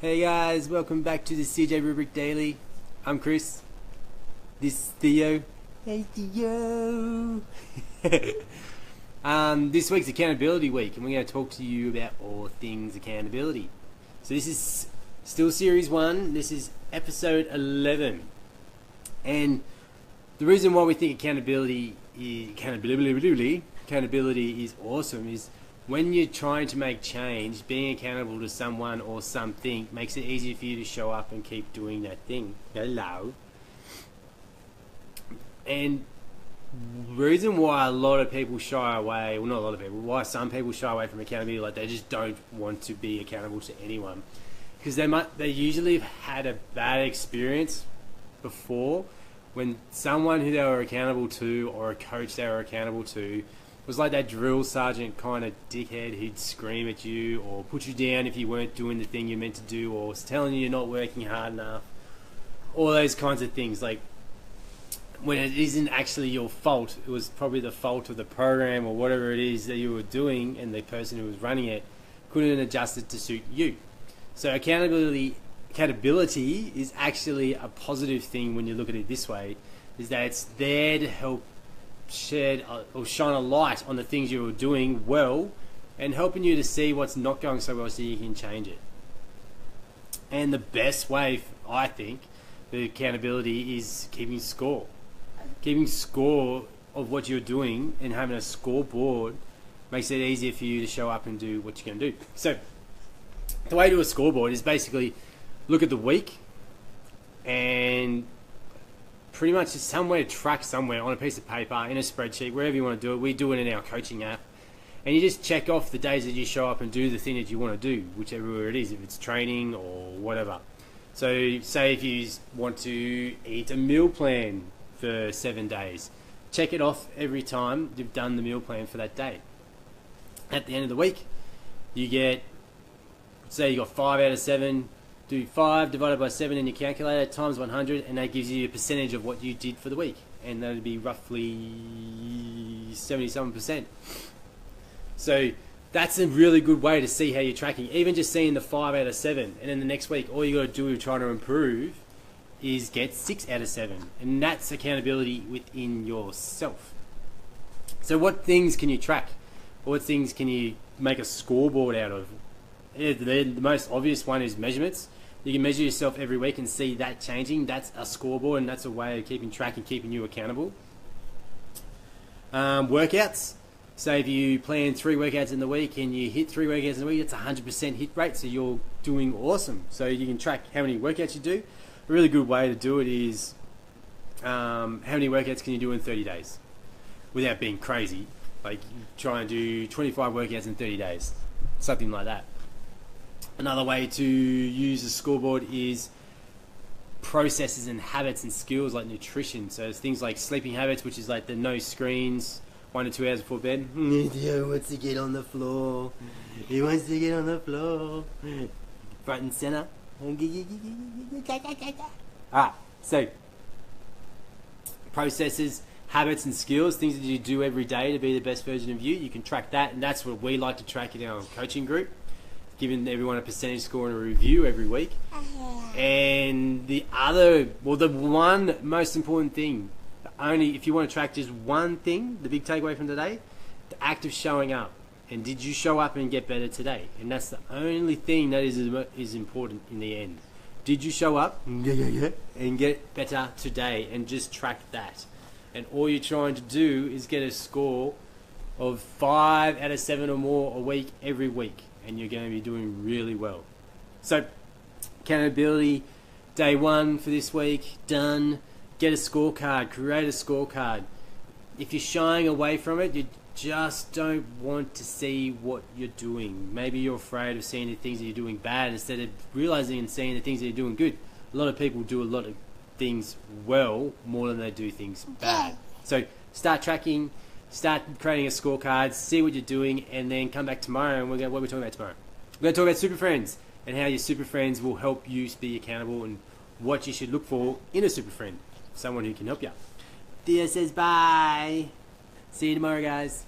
Hey guys, welcome back to the CJ Rubric Daily. I'm Chris. This is Theo. Hey Theo. This week's accountability week, and we're going to talk to you about all things accountability. So this is still series 1. This is episode 11. And the reason why we think accountability is awesome is when you're trying to make change, being accountable to someone or something makes it easier for you to show up and keep doing that thing. Hello. And the reason why a lot of people shy away, well, not a lot of people, why some people shy away from accountability, like they just don't want to be accountable to anyone, because they usually have had a bad experience before when someone who they were accountable to or a coach they were accountable to was like that drill sergeant kind of dickhead who'd scream at you or put you down if you weren't doing the thing you're meant to do, or was telling you you're not working hard enough. All those kinds of things, like when it isn't actually your fault, it was probably the fault of the program or whatever it is that you were doing, and the person who was running it couldn't adjust it to suit you. So accountability is actually a positive thing when you look at it this way, is that it's there to help shed or shine a light on the things you were doing well and helping you to see what's not going so well so you can change it. And the best way, I think, for accountability is keeping score. Keeping score of what you're doing and having a scoreboard makes it easier for you to show up and do what you're going to do. So the way to do a scoreboard is basically look at the week and pretty much just somewhere to track somewhere on a piece of paper, in a spreadsheet, wherever you want to do it. We do it in our coaching app. And you just check off the days that you show up and do the thing that you want to do, whichever it is, if it's training or whatever. So say if you want to eat a meal plan for 7 days, check it off every time you've done the meal plan for that day. At the end of the week, you get, say you got 5 out of 7, do 5 divided by 7 in your calculator times 100, and that gives you a percentage of what you did for the week, and that would be roughly 77%. So that's a really good way to see how you're tracking. Even just seeing the 5 out of 7, and then the next week all you got to do to try to improve is get 6 out of 7, and that's accountability within yourself. So what things can you track? What things can you make a scoreboard out of? The most obvious one is measurements. You can measure yourself every week and see that changing. That's a scoreboard, and that's a way of keeping track and keeping you accountable. Workouts. So if you plan 3 workouts in the week and you hit 3 workouts in the week, it's 100% hit rate, so you're doing awesome. So you can track how many workouts you do. A really good way to do it is how many workouts can you do in 30 days without being crazy. Like try and do 25 workouts in 30 days, something like that. Another way to use a scoreboard is processes and habits and skills like nutrition. So it's things like sleeping habits, which is like the no screens, 1 to 2 hours before bed. He wants to get on the floor. He wants to get on the floor. Front and center. So processes, habits and skills, things that you do every day to be the best version of you. You can track that, and that's what we like to track in our coaching group, giving everyone a percentage score and a review every week. And the one most important thing, if you want to track just one thing, the big takeaway from today, the act of showing up. And did you show up and get better today? And that's the only thing that is important in the end. Did you show up and get better today? And just track that. And all you're trying to do is get a score of 5 out of 7 or more a week every week, and you're going to be doing really well. So accountability day 1 for this week done. Get a scorecard, create a scorecard. If you're shying away from it, you just don't want to see what you're doing. Maybe you're afraid of seeing the things that you're doing bad instead of realizing and seeing the things that you're doing good. A lot of people do a lot of things well more than they do things bad. So start tracking, start creating a scorecard, see what you're doing, and then come back tomorrow and what are we talking about tomorrow? We're going to talk about super friends and how your super friends will help you be accountable and what you should look for in a super friend, someone who can help you. Thea says bye. See you tomorrow, guys.